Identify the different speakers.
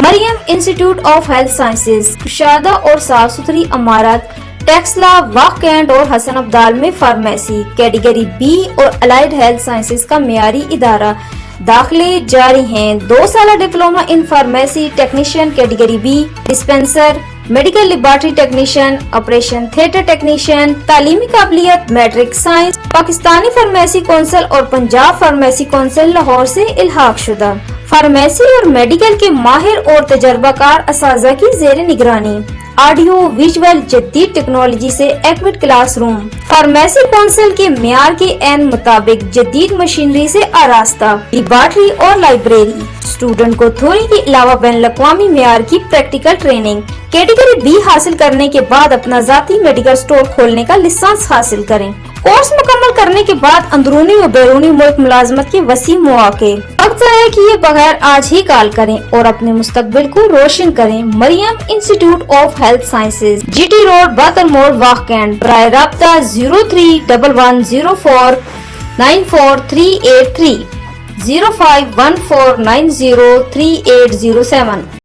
Speaker 1: Maryam institute of health sciences, کشادہ اور صاف ستھری عمارت، ٹیکسلا، واق کینٹ اور حسن ابدال میں فارمیسی کیٹیگری بی اور الائڈ ہیلتھ سائنسز کا معیاری ادارہ، داخلے جاری ہیں۔ 2 سالہ diploma in pharmacy technician category B, dispenser, medical laboratory technician, operation theatre technician, تعلیمی قابلیت matric science, Pakistani pharmacy council اور پنجاب فارمیسی کونسل لاہور سے الحاق شدہ، فارمیسی اور میڈیکل کے ماہر اور تجربہ کار اساتذہ کی زیر نگرانی، آڈیو ویژول جدید ٹیکنالوجی سے equate class room, pharmacy council کے معیار کے عین مطابق جدید مشینری سے آراستہ لیبارٹری اور لائبریری، اسٹوڈنٹ کو تھیوری کے علاوہ بین الاقوامی معیار کی پریکٹیکل ٹریننگ۔ کیٹیگری بی حاصل کرنے کے بعد اپنا ذاتی میڈیکل سٹور کھولنے کا لائسنس حاصل کریں۔ کورس مکمل کرنے کے بعد اندرونی و بیرونی ملک ملازمت کے وسیع مواقع۔ وقت ضائع کیے بغیر آج ہی کال کریں اور اپنے مستقبل کو روشن کریں۔ Maryam institute of health sciences, G T road, Batar موڑ، واق کینٹ۔ برائے رابطہ 031104 94383 0514903807۔